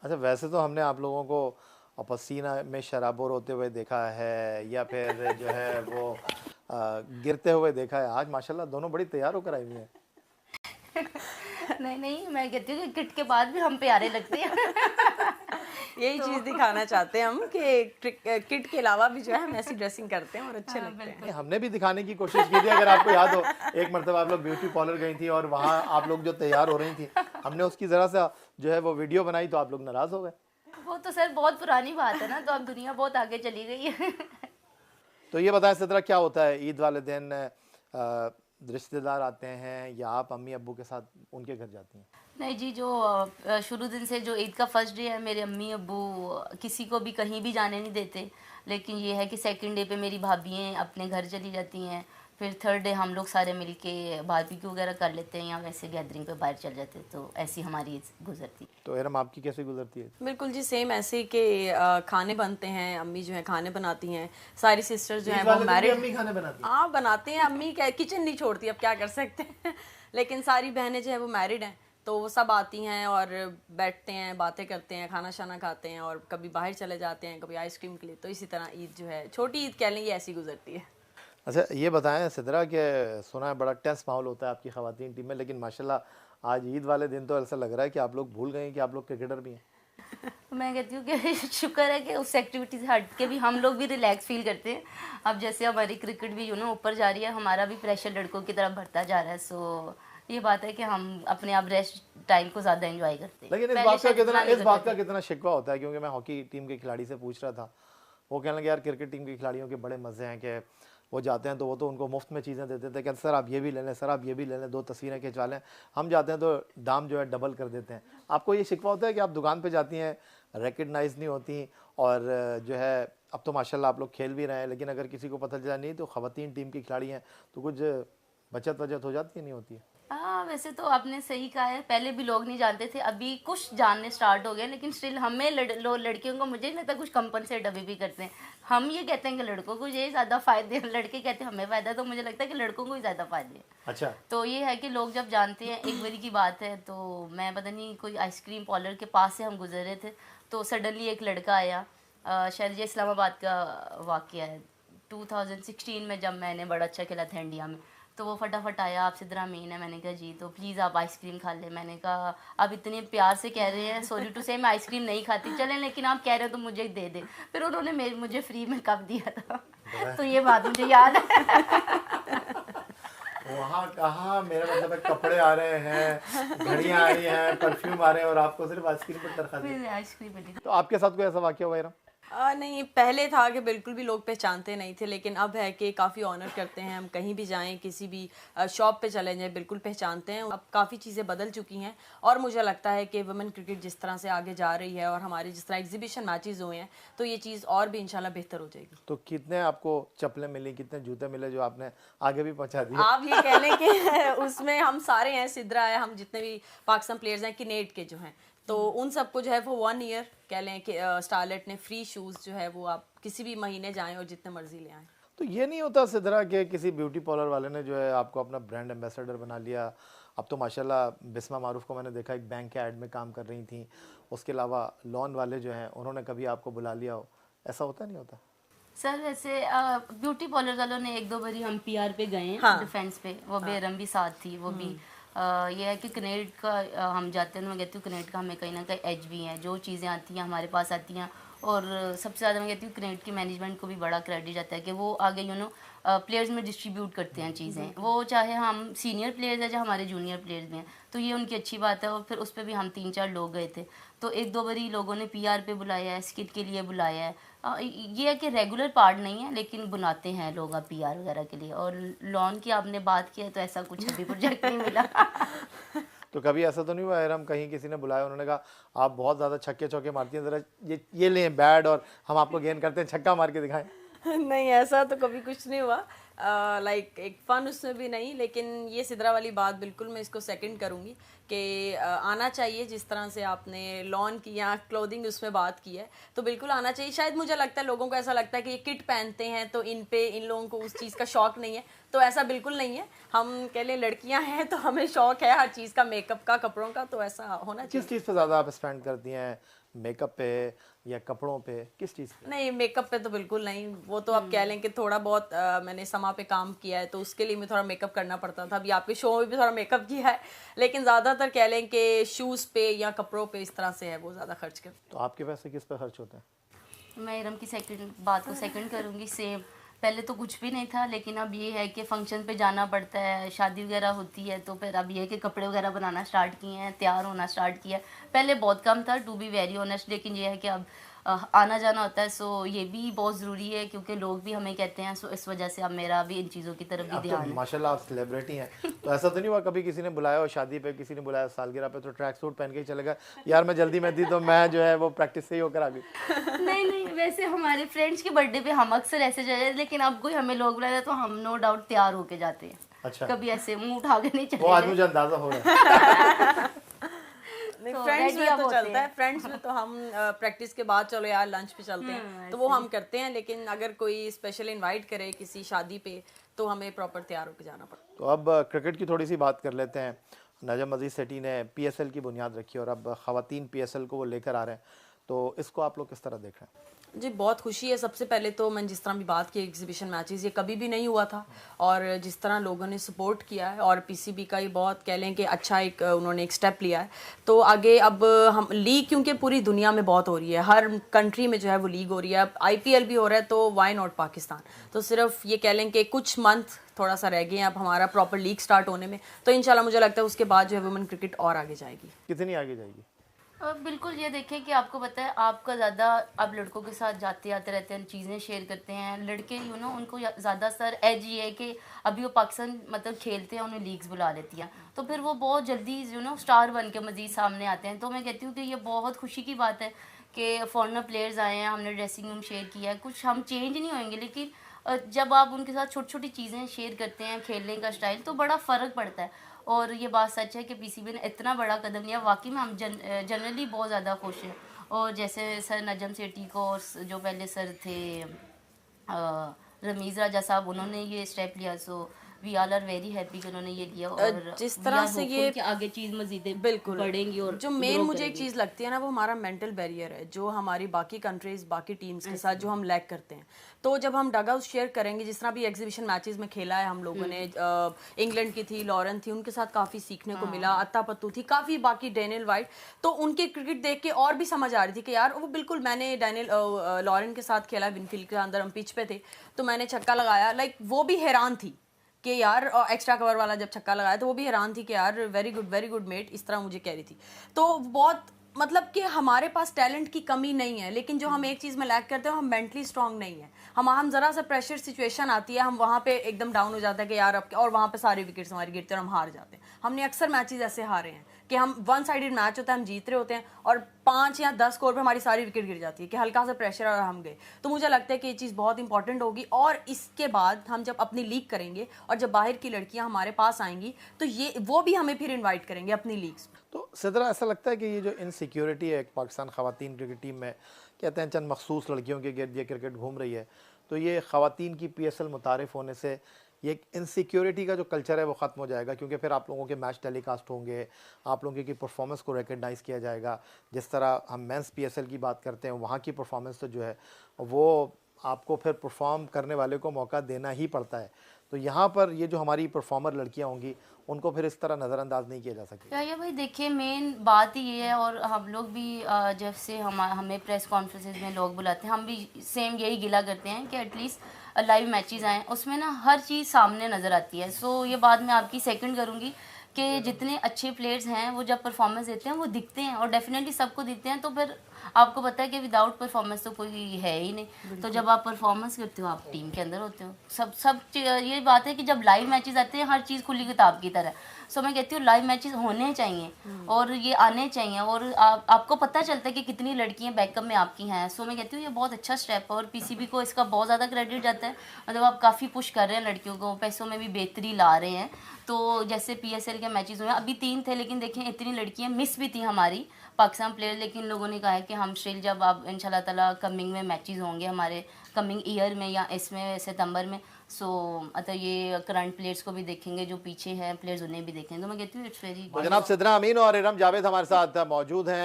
अच्छा, वैसे तो हमने आप लोगों को पसीना में शराबोर होते हुए देखा है या फिर जो है वो गिरते हुए देखा है। आज माशाल्लाह दोनों बड़ी तैयार होकर आई हुई हैं। नहीं नहीं, मैं कहती हूँ कि किट के बाद भी हम प्यारे लगते हैं। यही तो चीज़ दिखाना चाहते हैं हम कि किट के अलावा भी जो है हम ऐसी ड्रेसिंग करते हैं और अच्छे हाँ, लगते हैं। नहीं, हमने भी दिखाने की कोशिश की थी, अगर आपको याद हो। एक मरतबा आप लोग ब्यूटी पार्लर गई थी और वहाँ आप लोग जो तैयार हो रही थी, हमने उसकी ज़रा सा जो है वो वीडियो बनाई तो आप लोग नाराज़ हो गए। वो तो सर बहुत पुरानी बात है ना, तो अब दुनिया बहुत आगे चली गई है। तो ये बताएं सिद्रा, क्या होता है ईद वाले दिन? रिश्तेदार आते हैं या आप अम्मी अब्बू के साथ उनके घर जाती हैं? नहीं जी, जो शुरू दिन से जो ईद का फर्स्ट डे है, मेरे अम्मी अब्बू किसी को भी कहीं भी जाने नहीं देते। लेकिन ये है कि सेकंड डे पे मेरी भाभियाँ अपने घर चली जाती हैं। फिर थर्ड डे हम लोग सारे मिलके बारबेक्यू वगैरह कर लेते हैं या वैसे गैदरिंग पे बाहर चल जाते हैं। तो ऐसी हमारी ईद गुजरती है। तो एरम, आपकी कैसे गुजरती है? बिल्कुल जी, सेम ऐसे ही कि खाने बनते हैं, अम्मी जो है खाने बनाती हैं, सारी सिस्टर्स जो हैं वो मैरिड। अम्मी खाने बनाती हैं? हाँ बनाते हैं, अम्मी क्या किचन नहीं छोड़ती, अब क्या कर सकते हैं। लेकिन सारी बहनें जो है वो मैरिड हैं, तो वो सब आती हैं और बैठते हैं, बातें करते हैं, खाना शाना खाते हैं और कभी बाहर चले जाते हैं, कभी आइसक्रीम के लिए। तो इसी तरह ईद जो है, छोटी ईद कह लें, ये ऐसी गुजरती है। अच्छा, ये बताएं सिद्रा कि सुना है बड़ा टेंस माहौल होता है आपकी ख़वातीन टीम में, लेकिन माशाल्लाह आज ईद वाले दिन तो ऐसा लग रहा है कि आप लोग भूल गए हैं कि आप लोग क्रिकेटर भी हैं। मैं कहती हूँ कि शुक्र है कि उस एक्टिविटी से हट के भी हम लोग भी रिलैक्स फील करते हैं। अब जैसे हमारी क्रिकेट भी ऊपर जा रही है, हमारा भी प्रेशर लड़कों की तरफ बढ़ता जा रहा है। सो ये बात है कि हम अपने आप रेस्ट टाइम को ज़्यादा एंजॉय करते हैं। लेकिन पहले शायद इतना नहीं इस बात करते का थे। कितना शिकवा होता है, क्योंकि मैं हॉकी टीम के खिलाड़ी से पूछ रहा था। वो कहने लगे यार क्रिकेट टीम के खिलाड़ियों के बड़े मज़े हैं कि वो जाते हैं तो वो तो उनको मुफ्त में चीज़ें देते थे, कहते सर आप ये भी ले लें, सर आप ये भी ले लें, 2 तस्वीरें खिंचवा लें। हम जाते हैं तो दाम जो है डबल कर देते हैं। आपको ये शिकवा होता है कि आप दुकान पे जाती हैं, रिकग्नाइज नहीं होती, और जो है अब तो माशाल्लाह आप लोग खेल भी रहे हैं, लेकिन अगर किसी को पता चला नहीं तो ख़वातीन टीम की खिलाड़ी हैं तो कुछ बचत हो जाती है, नहीं होती है? हाँ, वैसे तो आपने सही कहा है, पहले भी लोग नहीं जानते थे, अभी कुछ जानने स्टार्ट हो गए। लेकिन स्टिल हमें लड़कियों को मुझे नहीं लगता कुछ कंपनसेट अभी भी करते हैं। हम ये कहते हैं कि लड़कों को ये ज़्यादा फ़ायदे हैं, लड़के कहते हैं हमें फ़ायदा, तो मुझे लगता है कि लड़कों को ही ज़्यादा फ़ायदे हैं। अच्छा। तो ये है कि लोग जब जानते हैं, एक बारी की बात है, तो मैं पता नहीं कोई आइसक्रीम पार्लर के पास से हम गुजर रहे थे, तो सडनली एक लड़का आया। शायद ये इस्लामाबाद का वाक़या है, 2016 में, जब मैंने बड़ा अच्छा खेला था इंडिया में। तो वो फटाफट आया, आप सिद्रा अमीन है? मैंने कहा जी, तो प्लीज़ आप आइसक्रीम खा लें। मैंने कहा आप इतने प्यार से कह रहे हैं, सॉरी टू से मैं आइसक्रीम नहीं खाती, चलें लेकिन आप कह रहे हो तो मुझे दे दे। फिर उन्होंने मुझे फ्री में कप दिया था। तो ये बात मुझे याद है। वहाँ कहाँ, मेरा मतलब है कपड़े आ रहे हैं, घड़ियाँ आ रही हैं, परफ्यूम आ रहे हैं, और आपको सिर्फ आइसक्रीम पर तरखा दी। फिर आइसक्रीम मिली। तो आपके साथ कोई ऐसा वाक़या हुआ है? नहीं, पहले था कि बिल्कुल भी लोग पहचानते नहीं थे, लेकिन अब है कि काफ़ी ऑनर करते हैं। हम कहीं भी जाएं, किसी भी शॉप पे चले जाएं, बिल्कुल पहचानते हैं। अब काफ़ी चीज़ें बदल चुकी हैं और मुझे लगता है कि वुमेन क्रिकेट जिस तरह से आगे जा रही है और हमारे जिस तरह एग्जीबिशन मैचेस हुए हैं, तो ये चीज़ और भी इंशाल्लाह बेहतर हो जाएगी। तो कितने आपको चप्पलें मिली, कितने जूते मिले जो आपने आगे भी पहुँचा दिए? आप ये कह लें कि उसमें हम सारे हैं, सिद्रा है, हम जितने भी पाकिस्तान प्लेयर्स हैं किनेट के जो हैं, तो उन सबको जो है वो 1 ईयर कह लें कि स्टारलेट ने फ्री शूज़ जो है वो आप किसी भी महीने जाएं और जितने मर्जी ले आएं। तो ये नहीं होता सिद्रा कि किसी ब्यूटी पार्लर वाले ने जो है आपको अपना ब्रांड एम्बेसडर बना लिया? अब तो माशाल्लाह बिस्मा मारूफ को मैंने देखा एक बैंक के ऐड में काम कर रही थी, उसके अलावा लॉन वाले जो हैं उन्होंने कभी आपको बुला लिया हो, ऐसा होता नहीं होता? सर वैसे ब्यूटी पार्लर वालों ने एक दो बारी हम पीआर पे गए हैं, हाँ। डिफेंस पे, वो बेरम भी साथ थी, वो भी ये है कि कनेड का हम जाते हैं तो मैं कहती हूँ कनेड का हमें कहीं ना कहीं एज भी है, जो चीज़ें आती हैं हमारे पास आती हैं। और सबसे ज़्यादा मैं कहती हूँ कनेड की मैनेजमेंट को भी बड़ा क्रेडिट जाता है कि वो आगे प्लेयर्स में डिस्ट्रीब्यूट करते हैं चीज़ें, वो चाहे हम सीनियर प्लेयर्स हैं, चाहे हमारे जूनियर प्लेयर्स भी हैं, तो ये उनकी अच्छी बात है। और फिर उस पर भी हम 3-4 लोग गए थे, तो एक दो बारी लोगों ने पीआर पे बुलाया है, स्किट के लिए बुलाया है। ये है कि रेगुलर पार्ट नहीं है, लेकिन बुलाते हैं लोग अब पीआर वगैरह के लिए। और लॉन की आपने बात की है तो ऐसा कुछ अभी प्रोजेक्ट नहीं मिला। तो कभी ऐसा तो नहीं हुआ एरम, कहीं किसी ने बुलाया, उन्होंने कहा आप बहुत ज़्यादा छक्के चौके मारती हैं, ज़रा ये लें बैट और हम आपको गेंद करते हैं, छक्का मार के दिखाएं? नहीं, ऐसा तो कभी कुछ नहीं हुआ। लाइक एक फ़न उसमें भी नहीं, लेकिन ये सिद्रा वाली बात बिल्कुल मैं इसको सेकंड करूँगी कि आना चाहिए। जिस तरह से आपने लॉन की या क्लोथिंग उसमें बात की है, तो बिल्कुल आना चाहिए। शायद मुझे लगता है लोगों को ऐसा लगता है कि ये किट पहनते हैं तो इन लोगों को उस चीज़ का शौक़ नहीं है, तो ऐसा बिल्कुल नहीं है। हम कह लें लड़कियां हैं तो हमें शौक़ है हर चीज़ का, मेकअप का, कपड़ों का, तो ऐसा होना चाहिए। किस चीज़ पे ज़्यादा आप स्पेंड करती हैं? मेकअप पे या कपड़ों पे, किस चीज़ पे? नहीं, मेकअप पे तो बिल्कुल नहीं। वो तो आप कह लें कि थोड़ा बहुत मैंने समा पे काम किया है तो उसके लिए मैं थोड़ा मेकअप करना पड़ता था। अभी आपके शो में भी थोड़ा मेकअप किया है, लेकिन ज़्यादातर कह लें कि शूज़ पे या कपड़ों पे इस तरह से है वो ज़्यादा खर्च कर। तो आपके पैसे किस पे खर्च होते हैं? मैं इरम की सेकंड बात को सेकंड करूँगी। सेम, पहले तो कुछ भी नहीं था, लेकिन अब ये है कि फंक्शन पे जाना पड़ता है, शादी वगैरह होती है, तो फिर अब ये है कि कपड़े वगैरह बनाना स्टार्ट किए हैं, तैयार होना स्टार्ट किया है। पहले बहुत कम था, टू बी वेरी ऑनेस्ट, लेकिन ये है कि अब आना जाना होता है, सो ये भी बहुत ज़रूरी है क्योंकि लोग भी हमें कहते हैं, सो इस वजह से अब मेरा भी इन चीज़ों की तरफ भी आप तो ध्यान है। माशाल्लाह आप सेलिब्रिटी हैं, तो ऐसा तो नहीं हुआ कभी किसी ने बुलाया हो शादी पे, किसी ने बुलाया सालगिरह पे, तो ट्रैक सूट पहन के ही चलेगा, यार मैं जल्दी में थी तो मैं जो है वो प्रैक्टिस से ही होकर आ गई? नहीं नहीं, वैसे हमारे फ्रेंड्स के बर्थडे पे हम अक्सर ऐसे जाते हैं, लेकिन अब कोई हमें लोग बुलाते हैं तो हम नो डाउट तैयार होके जाते हैं। अच्छा, कभी ऐसे मुंह उठा के नहीं वो आज चले मुझे अंदाजा हो रहा है। नहीं, तो फ्रेंड्स ready में अब तो होते चलता है। हैं। फ्रेंड्स में तो हम प्रैक्टिस के बाद चलो यार लंच पे चलते हैं, तो वो हम करते हैं। लेकिन अगर कोई स्पेशल इनवाइट करे किसी शादी पे तो हमें प्रॉपर तैयार होकर जाना पड़ता है। तो अब क्रिकेट की थोड़ी सी बात कर लेते हैं। नजम अजीज सेठी ने पीएसएल की बुनियाद रखी और अब खवातीन पीएसएल को वो लेकर आ रहे हैं, तो इसको आप लोग किस तरह देख रहे हैं? जी, बहुत खुशी है। सबसे पहले तो मैंने जिस तरह भी बात की, एग्जीबिशन मैचेस ये कभी भी नहीं हुआ था, और जिस तरह लोगों ने सपोर्ट किया है, और पीसीबी का ये बहुत कह लें कि अच्छा एक उन्होंने एक स्टेप लिया है। तो आगे अब हम लीग, क्योंकि पूरी दुनिया में बहुत हो रही है, हर कंट्री में जो है वो लीग हो रही है, अब आईपीएल भी हो रहा है, तो वाई नॉट पाकिस्तान। तो सिर्फ ये कह लें कि कुछ मंथ थोड़ा सा रह गए हैं अब हमारा प्रॉपर लीग स्टार्ट होने में, तो इंशाल्लाह मुझे लगता है उसके बाद जो है वुमेन क्रिकेट और आगे जाएगी। कितनी आगे जाएगी? बिल्कुल, ये देखें कि आपको पता है, आपका ज़्यादा आप लड़कों के साथ जाते आते रहते हैं, चीज़ें शेयर करते हैं, लड़के उनको ज़्यादातर एज ये है कि अभी वो पाकिस्तान मतलब खेलते हैं, उन्हें लीग्स बुला लेती हैं, तो फिर वो बहुत जल्दी स्टार बन के मज़ीद सामने आते हैं। तो मैं कहती हूँ कि ये बहुत खुशी की बात है कि फॉरेनर प्लेयर्स आए हैं, हमने ड्रेसिंग रूम शेयर किया है, कुछ हम चेंज नहीं होंगे, लेकिन जब आप उनके साथ छोटी छोटी चीज़ें शेयर करते हैं, खेलने का स्टाइल, तो बड़ा फ़र्क पड़ता है। और ये बात सच है कि पीसीबी ने इतना बड़ा कदम लिया, वाकई में हम जनरली बहुत ज़्यादा खुश हैं। और जैसे सर नजम सेठी को और जो पहले सर थे रमीज़ राजा साहब, उन्होंने ये स्टेप लिया, so we all are very happy कि उन्होंने ये लिया। और जिस तरह से ये आगे चीज़ मज़ीद बिल्कुल बढ़ेंगी और जो मेन मुझे एक चीज़ लगती है ना, वो हमारा मेंटल बैरियर है, जो हमारी बाकी कंट्रीज बाकी टीम्स के साथ जो हम लैक करते हैं। तो जब हम डग आउट शेयर करेंगे, जिस तरह भी एग्जीबिशन मैचेस में खेला है हम लोगों ने, इंग्लैंड की थी, लॉरेन थी, उनके साथ काफ़ी सीखने को मिला, अत्ता पत्तू थी, काफ़ी बाकी डैनियल वाइट, तो उनके क्रिकेट देख के और भी समझ आ रही थी कि यार वो बिल्कुल, मैंने डैनियल लॉरेन के साथ खेला विनफील्ड के अंदर, हम पिच पे थे, तो मैंने छक्का लगाया, लाइक वो भी हैरान थी कि यार, एक्स्ट्रा कवर वाला जब छक्का लगाया तो वो भी हैरान थी कि यार वेरी गुड मेट, इस तरह मुझे कह रही थी। तो बहुत मतलब कि हमारे पास टैलेंट की कमी नहीं है, लेकिन जो हम एक चीज़ में लैक करते हैं, हम मेंटली स्ट्रांग नहीं है। हम ज़रा सा प्रेशर सिचुएशन आती है, हम वहाँ पे एकदम डाउन हो जाता है कि यार अब, और वहाँ पे सारे विकेट्स हमारे गिरते हैं और हम हार जाते हैं। हमने अक्सर मैचेस ऐसे हारे हैं कि हम वन साइडेड मैच होता है, हम जीत रहे होते हैं और 5 या 10 स्कोर पे हमारी सारी विकेट गिर जाती है कि हल्का सा प्रेशर और हम गए। तो मुझे लगता है कि ये चीज़ बहुत इंपॉर्टेंट होगी, और इसके बाद हम जब अपनी लीग करेंगे और जब बाहर की लड़कियां हमारे पास आएंगी, तो ये वो भी हमें फिर इन्वाइट करेंगे अपनी लीग्स। तो सिद्रा, ऐसा लगता है कि ये जो इनसिक्योरिटी है पाकिस्तान खवातीन क्रिकेट टीम में, कहते हैं चंद मखसूस लड़कियों के गिर्द ये क्रिकेट घूम रही है, तो ये खवातीन की पीएसएल मुतारिफ होने से ये इनसिक्योरिटी का जो कल्चर है वो ख़त्म हो जाएगा, क्योंकि फिर आप लोगों के मैच टेलीकास्ट होंगे, आप लोगों की परफॉर्मेंस को रिकग्नाइज़ किया जाएगा। जिस तरह हम मेंस पीएसएल की बात करते हैं, वहाँ की परफॉर्मेंस तो जो है वो आपको फिर परफॉर्म करने वाले को मौका देना ही पड़ता है। तो यहाँ पर ये जो हमारी परफॉर्मर लड़कियाँ होंगी, उनको फिर इस तरह नज़रअंदाज नहीं किया जा सकता। या भाई देखिए, मेन बात ही ये है, और हम लोग भी जब से हमें प्रेस कॉन्फ्रेंसेस में लोग बुलाते हैं, हम भी सेम यही गिला करते हैं कि एटलीस्ट लाइव मैचेस आएँ, उसमें ना हर चीज़ सामने नज़र आती है। सो ये बात मैं आपकी सेकंड करूँगी कि जितने अच्छे प्लेयर्स हैं वो जब परफॉर्मेंस देते हैं वो दिखते हैं, और डेफिनेटली सबको दिखते हैं। तो फिर आपको पता है कि विदाउट परफॉर्मेंस तो कोई है ही नहीं। तो जब आप परफॉर्मेंस करते हो, आप टीम के अंदर होते हो। ये बात है कि जब लाइव मैचेस आते हैं, हर चीज़ खुली किताब की तरह। सो मैं कहती हूँ लाइव मैचेस होने चाहिए और ये आने चाहिए, और आपको पता चलता है कि कितनी लड़कियां बैकअप में आपकी हैं। सो मैं कहती हूँ ये बहुत अच्छा स्टेप है, और पीसीबी को इसका बहुत ज़्यादा क्रेडिट जाता है। मतलब आप काफ़ी पुश कर रहे हैं लड़कियों को, पैसों में भी बेहतरी ला रहे हैं। तो जैसे पीएसएल के मैचेस हुए, अभी 3 थे, लेकिन देखें इतनी लड़कियां मिस भी थी हमारी पाकिस्तान प्लेयर, लेकिन लोगों ने कहा है कि हम स्टिल, जब अब इंशाल्लाह ताला कमिंग में मैचेस होंगे हमारे कमिंग ईयर में या इसमें सितंबर में, सो अतः ये करंट प्लेयर्स को भी देखेंगे, जो पीछे हैं प्लेयर्स उन्हें भी देखेंगे। तो मैं कहती हूँ इट्स वेरी। जनाब सिद्रा अमीन और इरम जावेद हमारे साथ मौजूद हैं।